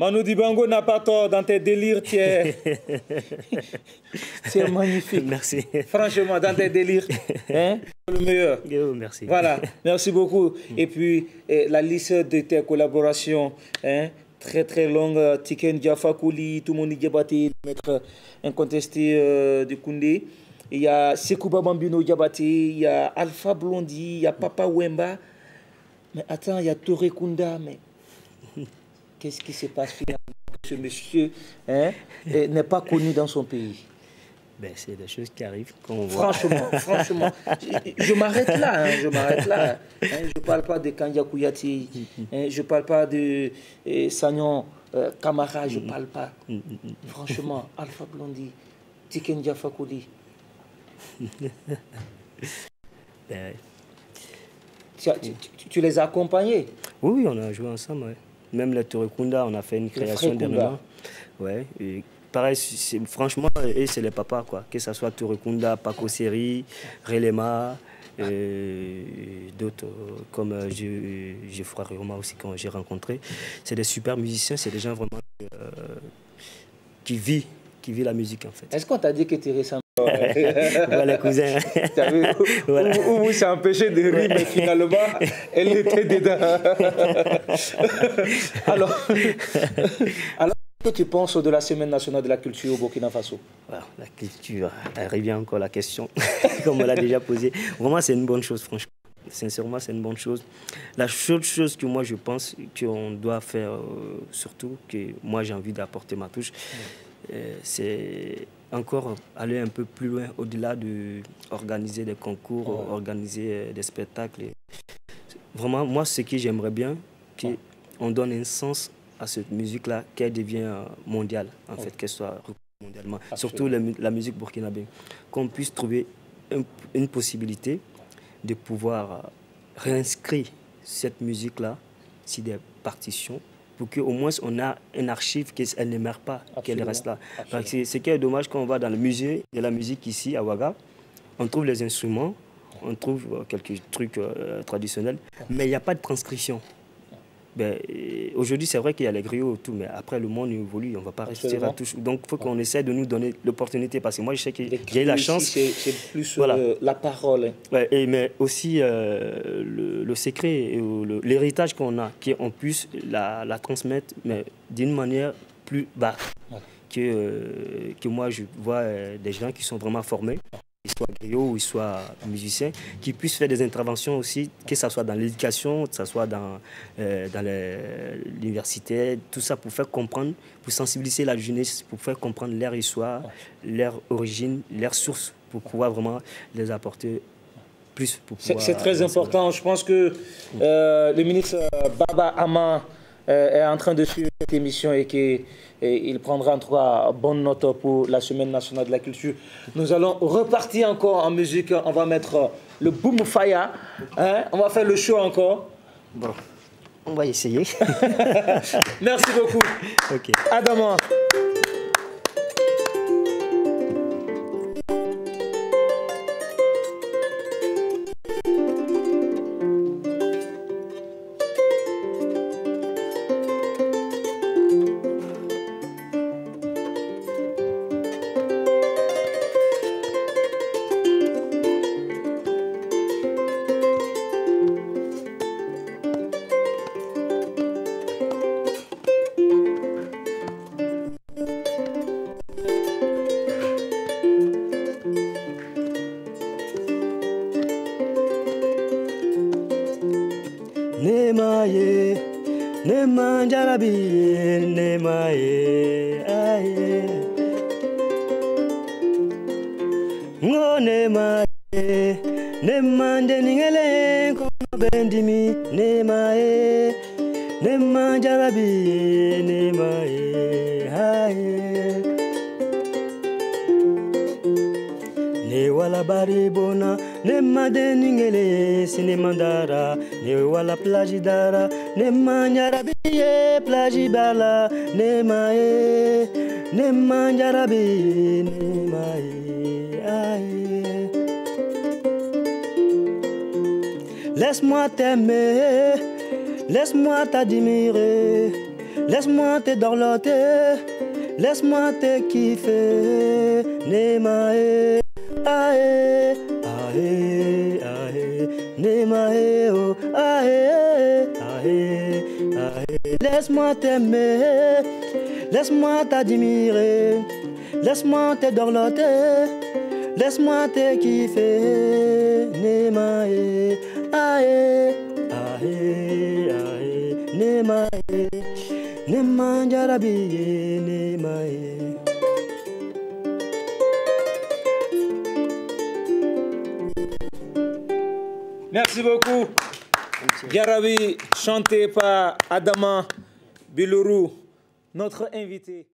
Manu Dibango n'a pas tort dans tes délires, tu es magnifique. Merci. Franchement, dans tes délires, hein, le meilleur. Oh, merci. Voilà, merci beaucoup. Et puis, la liste de tes collaborations, hein, très très longue. Tiken Diafakouli, Toumouni Diabaté, maître incontesté de Koundé. Il y a Sekouba Bambino Diabaté, il y a Alpha Blondy, il y a Papa Wemba. Mais attends, il y a Touré Kunda, mais qu'est-ce qui se passe finalement? Ce monsieur n'est pas connu dans son pays. Ben, c'est des choses qui arrivent, comme on voit. Franchement, je m'arrête là, je m'arrête là. Je ne parle pas de Kandia Kouyati, je ne parle pas de Sagnon Kamara, je ne parle pas. Franchement, Alpha Blondy, Tiken Diafakouli. Ben, tu les as accompagnés? Oui, on a joué ensemble. Ouais. Même le Torekunda, on a fait une création dernièrement. Ouais. Et pareil, franchement, c'est les papas, quoi. Que ce soit Torekunda, Paco Seri, Relema, d'autres comme Geoffroy Rioma aussi, quand j'ai rencontré. C'est des super musiciens, c'est des gens vraiment qui vivent la musique, en fait. Est-ce qu'on t'a dit que tu ressembles? Voilà, cousin. Voilà. Où s'est empêché de rire, mais finalement, elle était dedans. Alors, qu'est-ce que tu penses de la Semaine nationale de la culture au Burkina Faso? Voilà, la culture, elle revient encore la question, comme on l'a déjà posé. Vraiment, c'est une bonne chose, franchement. Sincèrement, c'est une bonne chose. La seule chose que moi, je pense qu'on doit faire, surtout, que moi, j'ai envie d'apporter ma touche, c'est encore aller un peu plus loin, au-delà d'organiser des concours, organiser des spectacles. Vraiment, moi, ce que j'aimerais bien, qu'on donne un sens à cette musique-là, qu'elle devienne mondiale, en fait, qu'elle soit reconnue mondialement. Surtout la musique burkinabé. Qu'on puisse trouver une possibilité de pouvoir réinscrire cette musique-là sur des partitions, pour qu'au moins on a un archive qu'elle ne meurt pas, qu'elle reste là. Parce que ce qui est dommage, quand on va dans le musée de la musique ici à Ouaga, on trouve les instruments, on trouve quelques trucs traditionnels, mais il n'y a pas de transcription. Ben, aujourd'hui, c'est vrai qu'il y a les griots et tout, mais après, le monde évolue, on ne va pas rester à tout. Donc, il faut qu'on essaie de nous donner l'opportunité, parce que moi, je sais que j'ai eu la chance. C'est plus la parole. Ouais, mais aussi le secret, l'héritage qu'on a, qu'on puisse la transmettre, mais d'une manière plus bas. Que moi, je vois des gens qui sont vraiment formés, qu'ils soient griots ou ils soient musiciens, qui puissent faire des interventions aussi, que ce soit dans l'éducation, que ce soit dans l'université, tout ça pour faire comprendre, pour sensibiliser la jeunesse, pour faire comprendre leur histoire, leur origine, leur source, pour pouvoir vraiment les apporter plus. C'est très important. Je pense que le ministre Baba Ama est en train de suivre cette émission et qu'il prendra en tout cas bonne note pour la Semaine nationale de la culture. Nous allons repartir encore en musique. On va mettre le Boom Faya. On va faire le show encore. Bon, on va essayer. Merci beaucoup. Okay. Adama. Plagidara, ne manjarabiye, plagibala, ne mae, ne manjarabi, ne mae, aïe. Laisse-moi t'aimer, laisse-moi t'admirer, laisse-moi te dorloter, laisse-moi te kiffer, Nemae, ae, ae, ae, Nemae, oh, ae, ae, ae. Laisse-moi t'aimer, laisse-moi t'admirer, laisse-moi te dorloter, laisse-moi te kiffer, Nemae, ae, ae, ae, Nemae, Nemae, Jarabi, Nemae. Merci beaucoup. Jarabi, chanté par Adama Bilourou, notre invité.